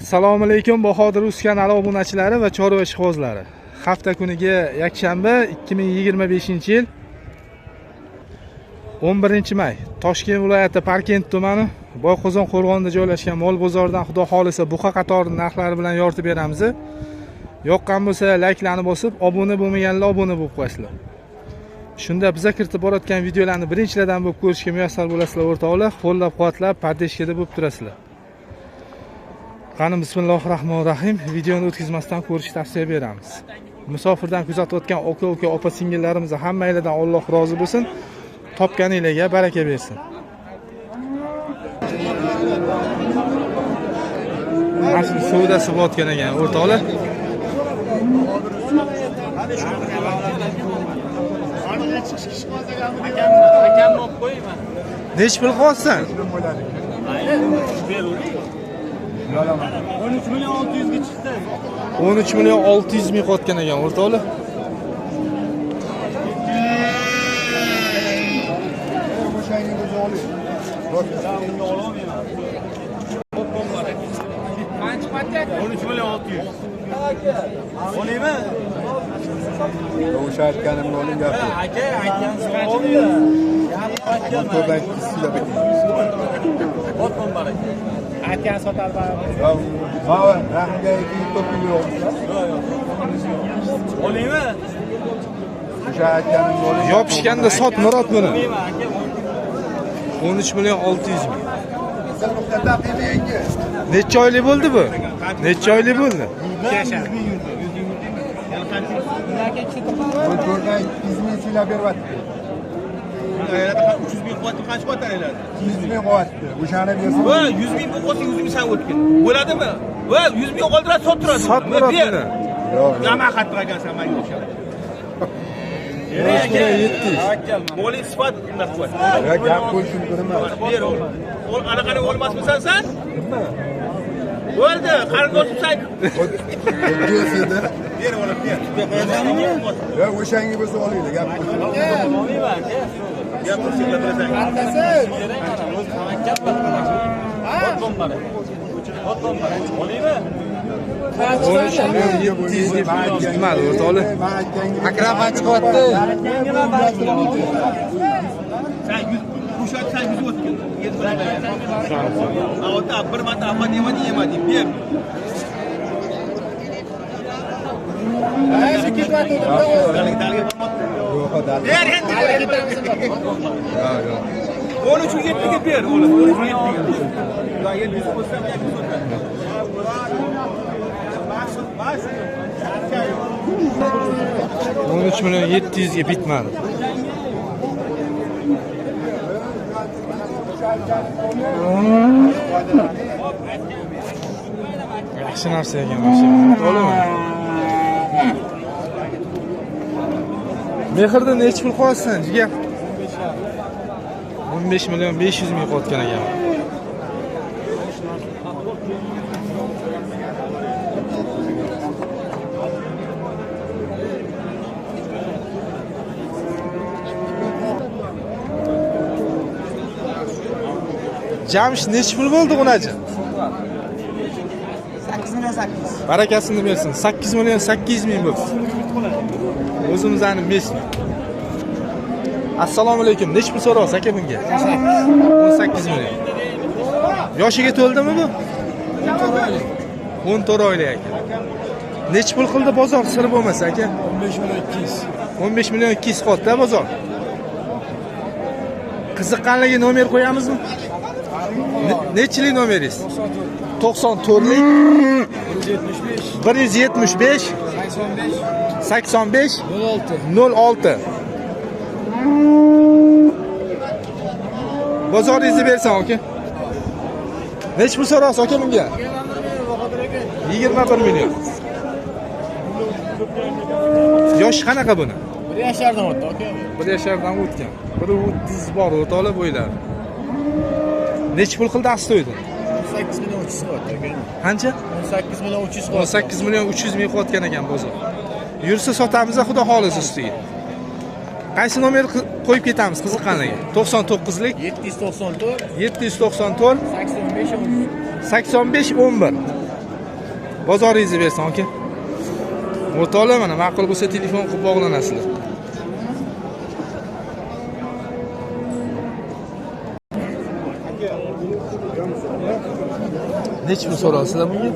Assalomu alaykum Bahodir Uz kanali obunachilari va chorva ishqibozlari. Hafta kuniga yakshanba 2025-yil 11-may Toshkent viloyati Parkent tumani Boyqozon qo'rg'onida joylashgan mol bozoridan xudo xolisa buqa qatori narxlari bilan yoritib beramiz. Yoqqan bo'lsa layklarni bosib, obuna bo'lmaganlar obuna bo'lib qo'yasizlar. Shunda biza kiritib borayotgan videolarni birinchilardan bo'lib ko'rishga muyassar bo'lasizlar o'rtoqlar. Qo'llab-quvvatlab, pardeshkada bo'lib turasizlar. Qani bismillahirrohmanirrohim. Videoni o'tkazmasdan ko'rishni tavsiya beramiz. Musofirdan kuzatayotgan aka-uka, opa-singillarimiz hammanglardan Alloh rozi bo'lsin. Topganinglarga baraka bersin. Asl savdasi bo'layotgan ekan o'rtoqlar. Nech pul qolsan? 13 milyon 600 ga chiqdi. 13 milyon 600 ming qotgan ekan o'rtoqlar. Olaymi? O'sha aytganimni oling gapi. Aka, aytganingizni qancha? Motordan kissila biting. Otmon bar aka. Aytgan sotar baribir. Ha, rahmga to'pib yo'q. Olaymi? O'sha aytganimni oling. Yopishganda sot Murod buni. 13 milyon 600 ming. Necha oylik bo'ldi bu? Necha oylik bo'ldi? Motordan 200 ming silab beryapti. 300 ming qotib qancha qotarlar? 200 ming qo'yapti. O'shani bersin. Va 100 ming bu qo'ysa 100 ming san o'tgan. Bo'ladimi? Va 100 ming qoldirib sottiradi. Sot Murod buni. Yo'q. Nima qattiq ekansan menga o'xshab. Moling sifat undaq qo'y. Ya gap qo'yishim kiraman. Ber o'g'lim. Anaqani o'lmasmisan sen? Bo'ldi, qarindoshimsan. O'zingizda. Ber o'g'lim, ber. Ya o'shangi bo'lsa olinglar, gap qo'ying. Olmayman aka. Gap qilsanglar bilasan. Olaymi? 13 milyon 700 ming tutmadi o'rtoqlar. Akrab chiqyapti. Sen 100 qo'shatsan 100 o'tgan. Ota bir marta amma yemadim. Ber. Yo'q, dal. Ber endi. Yo'q. 13 7 ga ber o'g'lim. 13 7 ga. Ya 700 bo'lsa men 13 milyon 700 ga bitmadi. Yaxshi narsa ekan o'sha. To'g'rimi? Mehrda necha pul qo'yasan, jigar? 15 milyon 500 ming qotgan ekan. Jamsh necha pul bo'ldi unachi? 8 milyon 8. Barakasini bersin. 8 milyon 800 ming bo'ldi. O'zimizning mesmi. Assalomu alaykum. Necha pul so'raysiz aka bunga? 18 milyon. Yoshiga to'ldimi bu? 14 oylik aka. Necha pul qildi bozor siri bo'lmasa aka? 15 milyon 200. 15 milyon 200 qotdi bozor. Qiziqqanligi nomer qo'yamizmi? Nechilik nomeringiz? 94lik 175 85 06. Bozoringizni bersan aka. Nech pul so'raysiz aka bunga? 21 million. Yosh qanaqa buni? 1 yashardan o'tdi aka. 1 yashardan o'tgan. 130 bor o'rtoqlar bo'ylari. Nech pul qildi astoydi? 18 milyon 300 qo'ydi aka. Qancha? 18 milyon 300 qo'ydi. 18 milyon 300 ming qotgan ekan bozor. Yursa sotamiz, xudo xolisi ustiga. Qaysi nomer qo'yib ketamiz qiziqqanlarga? 99lik 794 794 85 11. 85 11. Bozoringizni bersin aka. O'rtoqlar mana ma'qul bo'lsa telefon qilib bog'lanasizlar. Necha pul so'rasizlar bunga?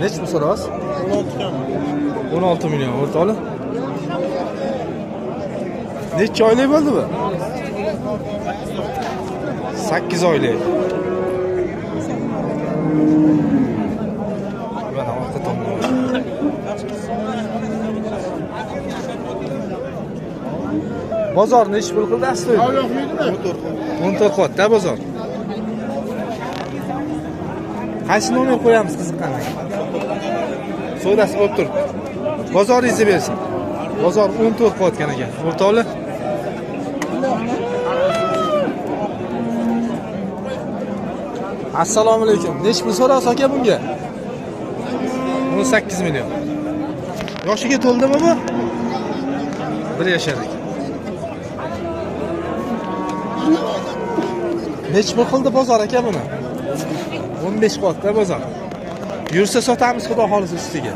Necha pul so'rasiz? 16 million o'rtoqlar. Necha oylik bo'ldi bu? 8 oylik. Mana orqa tomonda. Bozor necha pul qildi asli? 14 qotda bozor. Qaysi nomer qo'yamiz qiziqqanlar? Savdasi bo'lib turibdi. Bozoringizni bersin. Bozor 14 qotgan ekan. O'rtoqlar. Assalomu alaykum. Necha pul so'rasiz aka bunga? 18 million. Yoshiga to'ldimi bu? 1 yashar ekan. Necha pul qildi bozor aka buni? 15 qotda bozor. Yursa sotamiz xudo xolisi ustiga.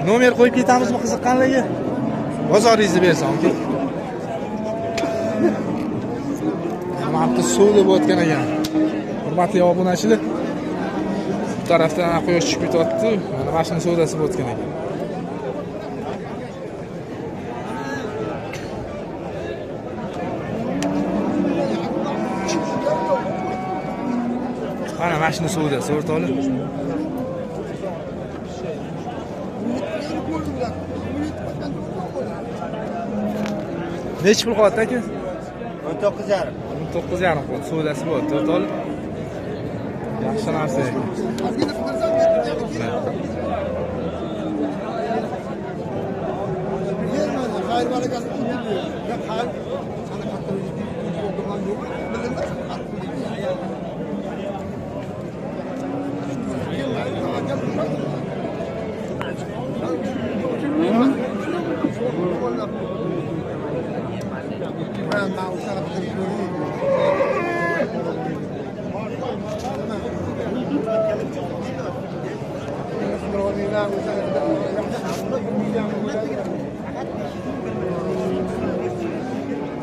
Nomer qo'yib ketamizmi qiziqqanlarga? Bozoringizni bersin aka. Mana suv deb o'tgan ekan. Hurmatli obunachilar. Bu tarafdan quyosh chiqib ketyapti. Mana mashina savdosi bo'lib o'tgan ekan. Mana mashina savdosi o'rtoqlar. Necha pul qoldi aka? 19,5. 19,5 qoldi. Savdosi bo'ldi o'rtoqlar. Yaxshi narsa ekan.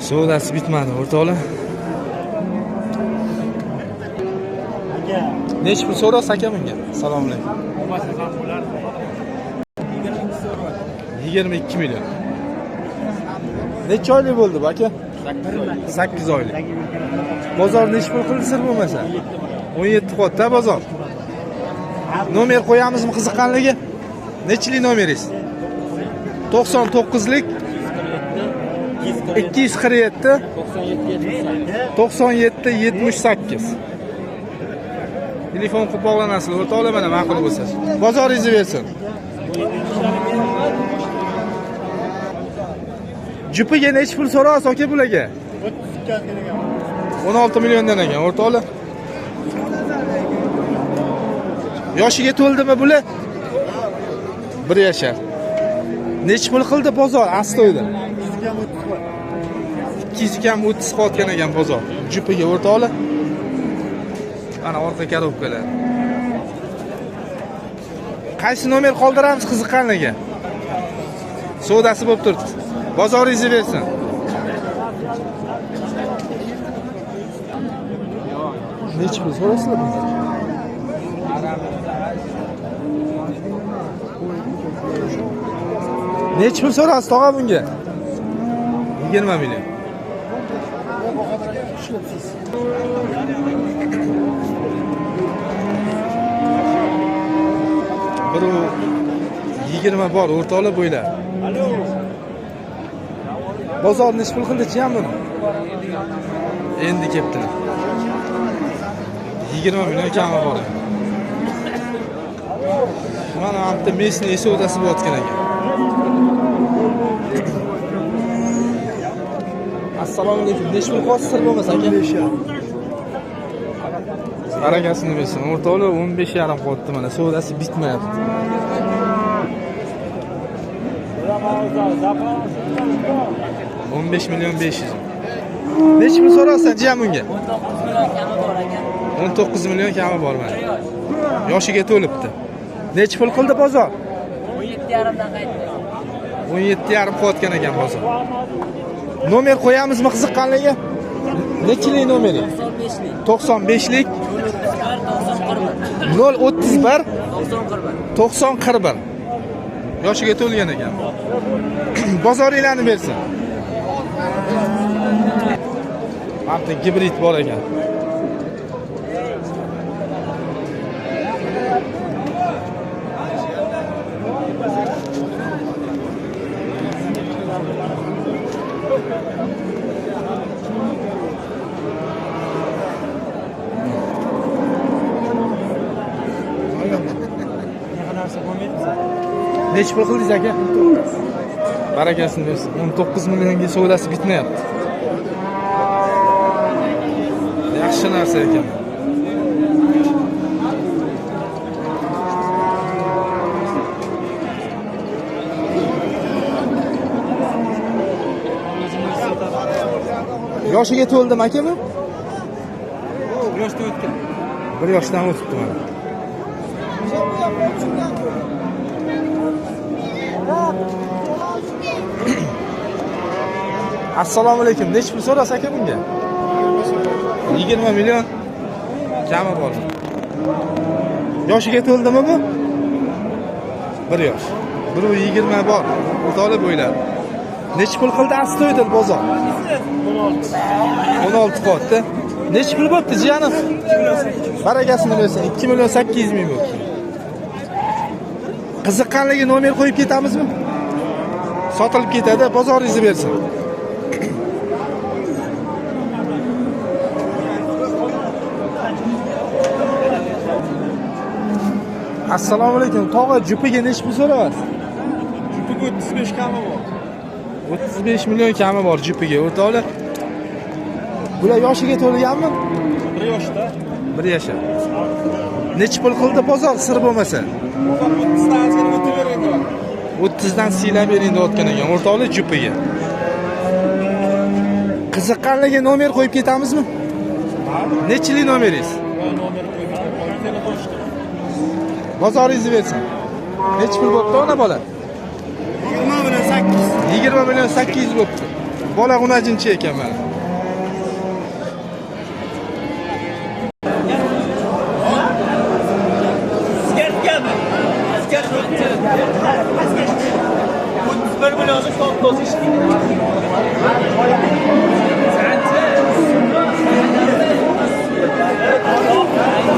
Savdosi bitmadi o'rtoqlar. Necha pul so'rasiz aka bunga? Assalomu alaykum. 22 million. Necha oylik bo'ldi bu aka? 8 oylik. Bozor necha pul qildi sir bo'lmasa? 17 qotda bozor. Nomer qo'yamizmi qiziqqanlarga? Nechlik nomeringiz? 99lik 247 97 78. Telefon qilib bog'lanasizlar o'rtoqlar mana ma'qul bo'lsa. Bozoringizni bersin. Jupiga necha pul so'rasiz aka bularga? 16 milliondan ekan o'rtoqlar. Yoshiga to'ldimi bular? 1 yashar. Necha pul qildi bozor astoyda? 200 kam 30 qotgan ekan bozor. Jupiga o'rtoqlar. Mana orqa korobkalar. Qaysi nomer qoldiramiz qiziqqanlarga? Savdosi bo'lib turibdi. Bozoringizni bersin. Necha pul so'rasizlar bunga? Necha pul so'rasiz tog'a bunga? 20 million. Bir 20 bor o'rtoqlar bo'ylar. Bozor necha pul qildi ham buni? Endi kelibdilar. 20 million kami bor. Mana bitta Messi savdosi bo'layotgan ekan. Assalomu alaykum. Necha pul qoldi sir bo'lmasa aka? 15 yarim. Barakasini bersin. O'rtoqlar 15 yarim qoldi mana. Savdosi bitmayapti. 15 million 500. Necha pul so'raysan jam unga? 19 million kami bor mana. Yoshiga to'libdi. Necha pul qildi bozor? 17,5 dan qaytdi. 17,5 qilayotgan ekan bozor. Nomer qo'yamizmi qiziqqanlarga? Nechilik nomeri? 95lik. 031 9041. Yoshiga to'lgan ekan. Bozoringlarni bersin. Mana gibrid bor ekan. Necha pul qildingiz aka? Barakasini bersin. 19 millionga savdosi bitmayapti. Yaxshi narsa ekan. Yoshiga to'ldimi aka bu? 1 yoshdan o'tgan. 1 yoshdan o'tibdi mana. Assalomu alaykum. Necha pul so'rasa aka bunga? 20 million jami bor. Yoshiga to'ldimi bu? 1 yosh. 120 bor. O'tolib o'yladi. Necha pul qildi astoydil bozor? 16 qotdi. Necha pul bo'pti jiyanim? Barakasini bersin. 2 million 800 ming bo'pti. Qiziqqanligi nomer qo'yib ketamizmi? Sotilib ketadi, bozoringizni bersin. Assalomu alaykum. Tog'a jupiga necha pul so'rayapsiz? Jupiga 35 kami bor. 35 million kami bor jupiga. O'rtoqlar. Bular yoshiga to'lganmi? 1 yoshda. 1 yashar. Necha pul qildi bozor sir bo'lmasa? 30 dan azgina o'tib endi. 30 dan siylab bering deyotgan ekan. O'rtoqlar jupiga. Qiziqqanligi nomer qo'yib ketamizmi? Nechilik nomeringiz? Nomer qo'yib ketaman. Telefon ishda. Bozoringizni bersin. Necha pul bo'pti ona bola? 20 million 800. 20 million 800 bo'pti. Bola g'unajinchi ekan mana.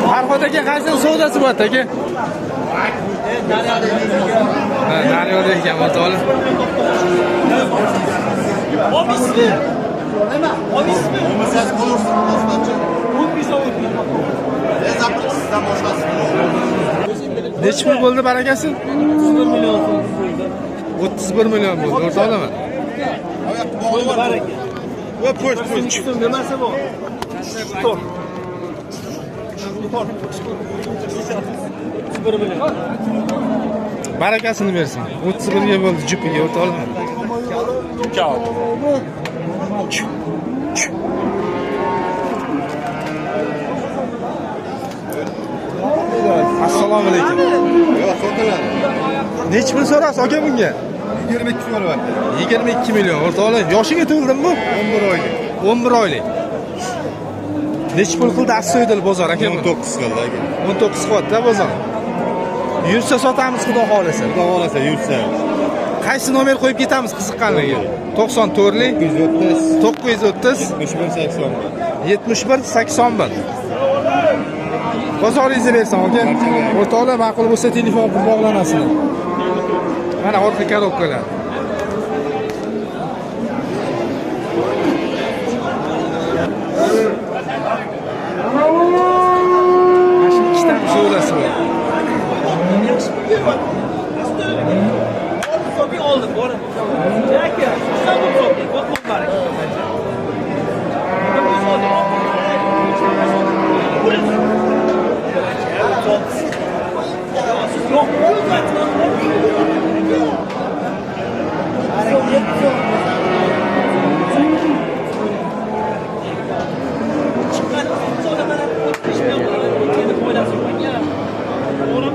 Farhod aka qaysining savdosi bor aka? Ha, daryoda ekan o'rtoqlar. Obismi? Obismi? Necha pul bo'ldi barakasi? 31 million. 31 million bo'ldi o'rtoqlar. Va po'sh. Nimasi bor? Tor. 31 million. Barakasini bersin. 31 ga bo'ldi jupiga o'rtoqlar. Ciao. Assalomu alaykum. Yo'q, sotiladi. Necha pul so'rasiz aka bunga? 22 so'rayapti. 22 million o'rtoqlar. Yoshiga to'ldimi bu? 11 oylik. 11 oylik. Necha pul qildi astoydil bozor aka? 19 qildi aka. 19 qilyapti bozor. Yursa sotamiz xudo xolasa. Xudo xolasa yursa. Qaysi nomer qo'yib ketamiz qiziqqanlarga? 94lik 930 71 81. Bozoringizni bersin aka. O'rtoqlar ma'qul bo'lsa telefon qilib bog'lanasizlar. Mana orqa korobkalar. Mana ikkita savdosi bor. So'pi oldim, borib. Aka, so'pi so'pi, qo'rqmang.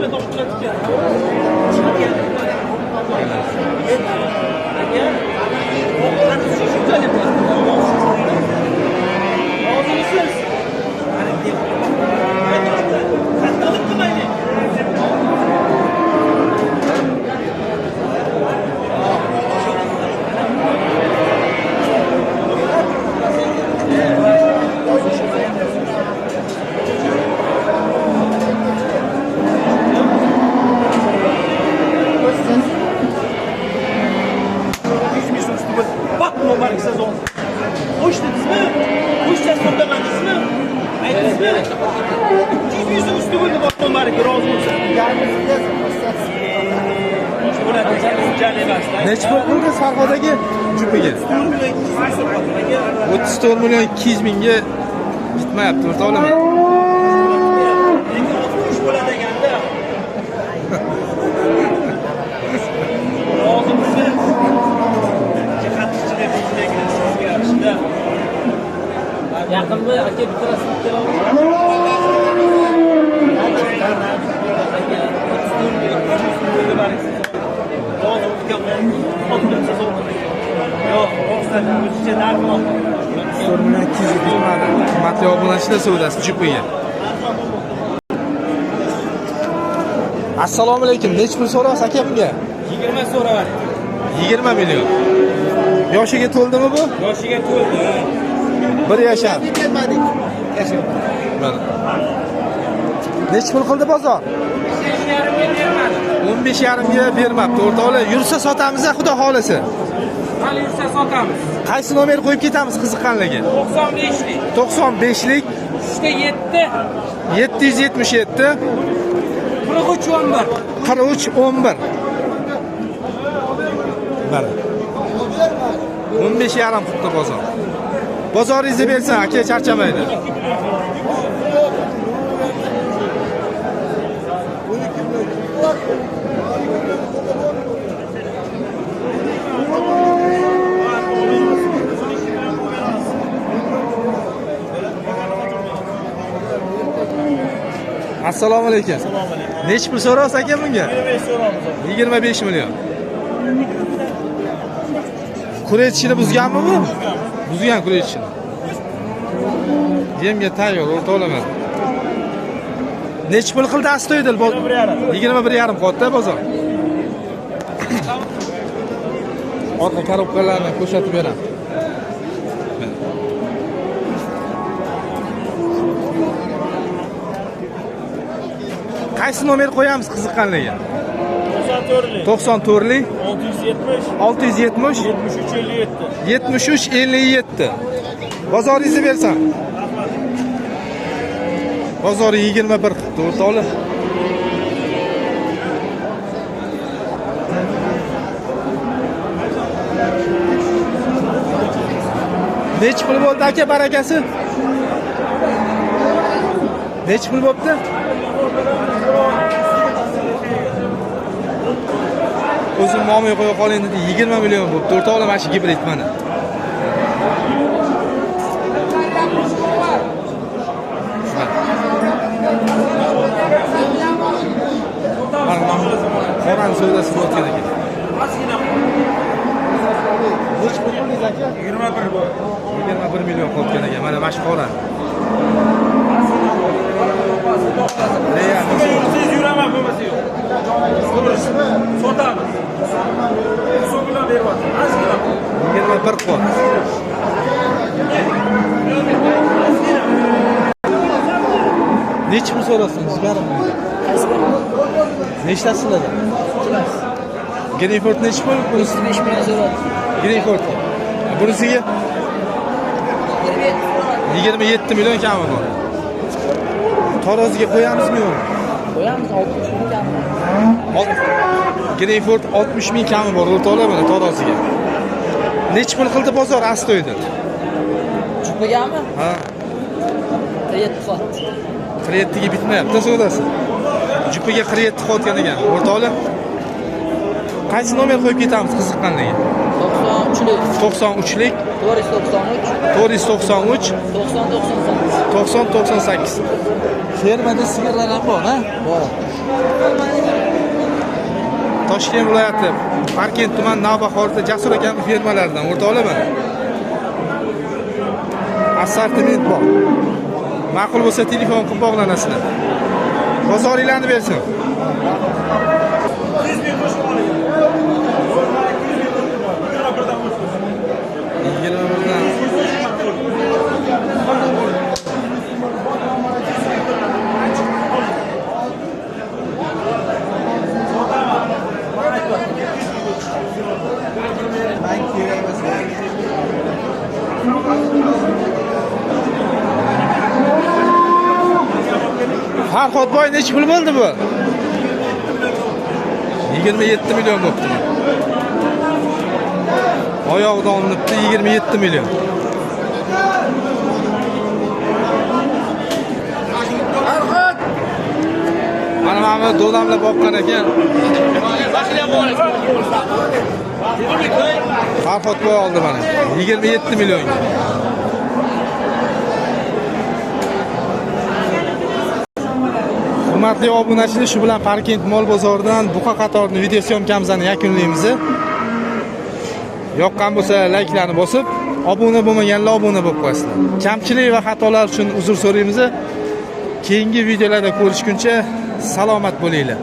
bilan topib ketgan. Bak normal sezon. Hoş dediniz mi? Hoş sezon demediniz mi? Aytdiniz mi? 200 üstü bo'ldi bak normal ki rozi bo'lsa. Necha pul qildi Sarxodagi jupiga? 34 million 200 mingga bitmayapti, o'rta olaman. Yaqin bo'y aka bitirasini kelaman. Qimmatli obunachida savdosi jupiga. Assalomu alaykum. Nech pul so'raysiz aka bunga? 20 so'rayapti. 20 million. Yoshiga to'ldimi bu? Yoshiga to'ldi. Bir yashar. Mana. Nech pul qildi bozor? 15,5 ga bermabdi. O'rtoqlar, yursa sotamiz, xudo xolasa. Hali yursa sotamiz. Qaysi nomer qo'yib ketamiz qiziqqanlarga? 95lik. 95lik 777 4311. 4311. Mana. 15,5 qildi bozor. Bozoringizni bersin, aka charchamaydi. Assalomu alaykum. Nech pul so'raysiz aka bunga? 25 so'ramiz. 25 million. Kuretishini buzganmi bu? Buzgan kuretishini. Yemga tayyor, o'rtoqlar. Nech pul qildi astoydil? 21,5 qilyapti bozor. Orqa korobkalarni ko'rsatib beraman. Qaysi nomer qo'yamiz qiziqqanlarga? 94lik 670 7357. Bozoringizni bersan. Bozori 21 o'rtoqlar. Nech pul bo'ldi aka barakasi? Nech pul bo'pti? O'zim mo'may qo'ya qoling dedi, 20 million bo'pti. O'rtoqlar, mana shu gibrid mana. Qoran savdosi bo'tgan ekan. Nech pul qo'ydingiz aka? 21 bu. 21 million qolgan ekan. Mana mana shu qoran. Siz yuraman bo'lmasa yo'q. Sotamiz. So'm bilan beryapti. Azgina. 21 qol. Nech pul so'raysiz? Garim. Nechtasizlar? Greyford nech pul? 5 million so'radi. Greyford. Bunisiga 27 million kami bor. Taroziga qo'yamizmi yo'qmi? Qo'yamiz 60 ming kami. Greyford 60 ming kami bor, o'rtoqlar, mana taroziga. Nech pul qildi bozor astoydi? Chupagami? Ha. 47 qot. 47 ga bitmayapti savdosi. Jupiga 47 qotgan ekan. O'rtoqlar, qaysi nomer qo'yib ketamiz qiziqqanlarga? 93lik 493 9098. Fermada sigirlar ham bor, ha? Bor. Toshkent viloyati Parkent tumani Navbahorda Jasur akamning fermalaridan o'rta olaman. Assortiment bor. Ma'qul bo'lsa telefon qilib bog'lanasizlar. Bozoringlarni bersin. 100 ming qo'shib oling. Farhodboy necha pul bo'ldi bu? 27 million bo'libdi. Oyog'idan olinibdi 27 million. Mana do'lamlar boqqan ekan. Farhodboy oldi mana 27 million. Hurmatli obunachilar, shu bilan Parkent mol bozoridan buqa qatorni video syomkamizni yakunlaymiz. Yoqqan bo'lsa layklarni bosib, obuna bo'lmaganlar obuna bo'lib qo'yasizlar. Kamchilik va xatolar uchun uzr so'raymiz. Keyingi videolarda ko'rishguncha salomat bo'linglar.